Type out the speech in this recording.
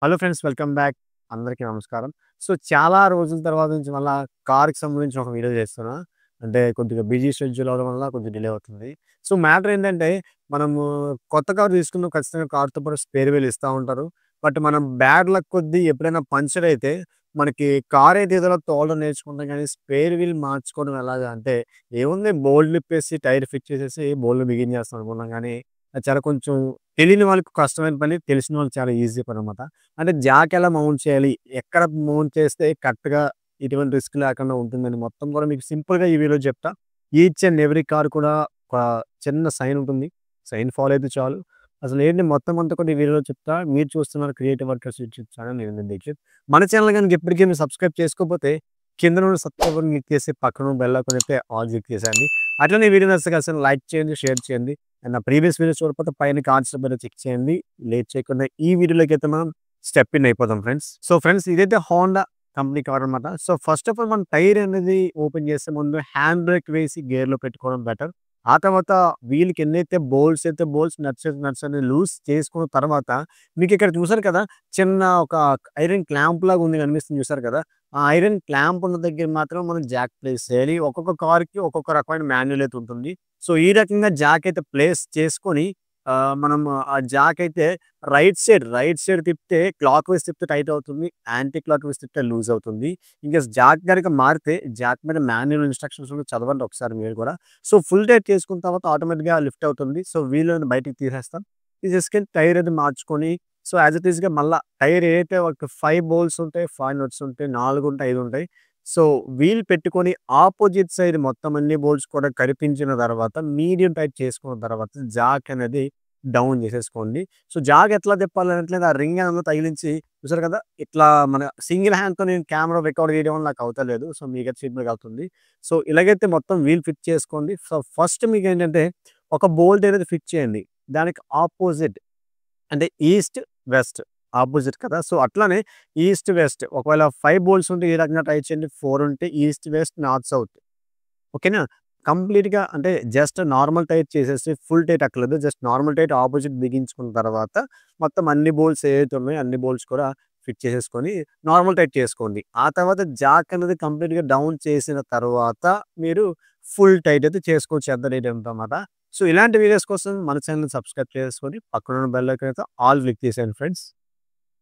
Hello friends, welcome back. అందరికీ నమస్కారం. So, చాలా రోజుల తర్వాత నుంచి మళ్ళా కార్‌కి సంబంధించిన ఒక వీడియో చేస్తున్నా. అంటే కొద్దిగా బిజీ షెడ్యూల్ అవ్వడం వల్ల కొంచెం డిలే అవుతుంది. సో, మ్యాటర్ ఏంటంటే మనము కొత్త కార్ తీసుకున్నాం, ఖచ్చితంగా కార్‌తో పాటు స్పేర్ వీల్ ఇస్తా ఉంటారు. బట్ మనం బ్యాడ్ లక్ కొద్దీ ఎప్పుడైనా పంక్చర్ అయితే మనకి కార్ అయితే ఏదైనా తోలడం నేర్చుకుంటాం కానీ స్పేర్ వీల్ మార్చుకోవడం ఎలాగా అంటే ఏముంది, బోల్డ్ ఇప్పేసి టైర్ ఫిక్స్ చేసేసి బోల్డ్ బిగించేస్తాం అనుకున్నాం కానీ అది చాలా కొంచెం తెలియని వాళ్ళకి కష్టమైన పని, తెలిసిన వాళ్ళకి చాలా ఈజీ పననమాట. అంటే జాక్ ఎలా మౌంట్ చేయాలి? ఎక్కడ మౌంట్ చేస్తే కరెక్ట్‌గా ఎటువంటి రిస్క్ లేకుండా ఉంటుందని మొత్తం కూడా మీకు సింపుల్‌గా ఈ వీడియోలో చెప్తా. ఈచ్ అండ్ ఎవ్రీ కార్ కూడా ఒక చిన్న సైన్ ఉంటుంది. సైన్ ఫాలో అయితే చాలు. అసలేంటి మొత్తం అంతా కూడా ఈ వీడియోలో చెప్తా. మీరు చూస్తున్నారు క్రియేటివ్ వర్కర్స్ యూట్యూబ్ ఛానల్. నేను దీక్షిత్. మన ఛానల్ గనుక ఇప్పటికి మీరు సబ్స్క్రైబ్ చేసుకోకపోతే కిందనున్న సబ్స్క్రైబ్ బటన్ క్లిక్ చేసి పక్కన బెల్ ఐకాన్ అయితే ఆల్ క్లిక్ చేసేయండి. అట్లనే వీడియో నచ్చితే అసలు లైక్ చేయండి, షేర్ చేయండి. అండ్ నా ప్రీవియస్ వీడియోస్ చూడకపోతే పైన కార్డ్స్ మీద చెక్ చేయండి. లేట్ చేయకుండా ఈ వీడియోలోకైతే మనం స్టెప్ ఇన్ అయిపోదాం ఫ్రెండ్స్. సో ఫ్రెండ్స్, ఇదైతే హోండా కంపెనీ కార్ అనమాట. సో ఫస్ట్ ఆఫ్ ఆల్ మనం టైర్ అనేది ఓపెన్ చేసే ముందు హ్యాండ్ బ్రేక్ వేసి గేర్‌లో పెట్టుకోవడం బెటర్. ఆ తర్వాత వీల్‌కి ఎన్నైతే బోల్ట్స్ అయితే బోల్ట్స్, నట్స్ అయితే నట్స్ అనేది లూజ్ చేసుకున్న తర్వాత మీకిక్కడ చూసారు కదా! చిన్న ఒక ఐరన్ క్లాంప్ లాగా ఉంది, కనిపిస్తుంది చూసారు కదా! ఆ ఐరన్ క్లాంప్ ఉన్న దగ్గర మాత్రం మనం జాక్ ప్లేస్ చేయాలి. ఒక్కొక్క కార్‌కి ఒక్కొక్క రకమైన మాన్యువల్ అయితే ఉంటుంది. సో, ఈ రకంగా జాక్ అయితే ప్లేస్ చేసుకొని మనం ఆ జాక్ అయితే రైట్ సైడ్ తిప్పితే క్లాక్ వైస్ తిప్పితే టైట్ అవుతుంది. యాంటీ క్లాక్ వైస్ తిప్పితే లూజ్ అవుతుంది. ఇన్‌కేస్ జాక్ గనుక మారితే జాక్ మీద మాన్యువల్ ఇన్‌స్ట్రక్షన్స్ కూడా చదవండి ఒకసారి మీరు కూడా. సో, ఫుల్ టైట్ చేసుకున్న తర్వాత ఆటోమేటిక్‌గా లిఫ్ట్ అవుతుంది. సో, వీల్‌ని బయటికి తీసేస్తాం. తీసేసుకొని టైర్ అది మార్చుకొని సో, యాజ్ ఇట్ ఈస్‌గా మళ్ళా టైర్ ఏదైతే ఒక 5 బోల్ట్స్ ఉంటాయి, 5 నట్స్ ఉంటాయి, 4 ఉంటాయి, 5 ఉంటాయి. సో, వీల్ పెట్టుకొని ఆపోజిట్ సైడ్ మొత్తం అన్ని బోల్ట్స్ కూడా కరిపించిన తర్వాత మీడియం టైట్ చేసుకున్న తర్వాత జాక్ అనేది డౌన్ చేసేసుకోండి. సో, జాగ్ ఎట్లా తిప్పాలనట్లేదు, ఆ రింగ్ ఏమన్నా తగిలించి చూసారు కదా! ఇట్లా మన సింగిల్ హ్యాండ్‌తో నేను కెమెరా రికార్డ్ చేయడం వల్ల నాకు అవుతలేదు. సో, మీకైతే సింపుల్‌గా అవుతుంది. సో, ఇలాగైతే మొత్తం వీల్ ఫిట్ చేసుకోండి. సో, ఫస్ట్ మీకేంటంటే ఒక బోల్ట్ అనేది ఫిట్ చేయండి. దానికి ఆపోజిట్ అంటే ఈస్ట్, వెస్ట్ అపోజిట్ కదా! సో, అట్లనే ఈస్ట్, వెస్ట్ ఒకవేళ 5 బోల్ట్స్ ఉంటే ఈ రకంగా ట్రై చేయండి. 4 ఉంటే ఈస్ట్, వెస్ట్, నార్త్, సౌత్. ఓకేనా? కంప్లీట్‌గా అంటే జస్ట్ నార్మల్ టైట్ చేసేసి ఫుల్ టైట్ అక్కర్లేదు. జస్ట్ నార్మల్ టైట్ అపోజిట్ బిగించుకున్న తర్వాత మొత్తం అన్ని బోల్ట్స్ ఏవైతే ఉన్నాయో అన్ని బోల్ట్స్ కూడా ఫిట్ చేసేసుకొని నార్మల్ టైట్ చేసుకోండి. ఆ తర్వాత జాక్ అనేది కంప్లీట్‌గా డౌన్ చేసిన తర్వాత మీరు ఫుల్ టైట్ అయితే చేసుకోవచ్చు. ఎంత టైట్ ఉందన్నమాట. సో, ఇలాంటి వీడియోస్ కోసం మన ఛానెల్‌ని సబ్స్క్రైబ్ చేసుకొని పక్కనున్న బెల్ ఐకాన్ అయితే ఆల్ క్లిక్ చేసేయండి ఫ్రెండ్స్.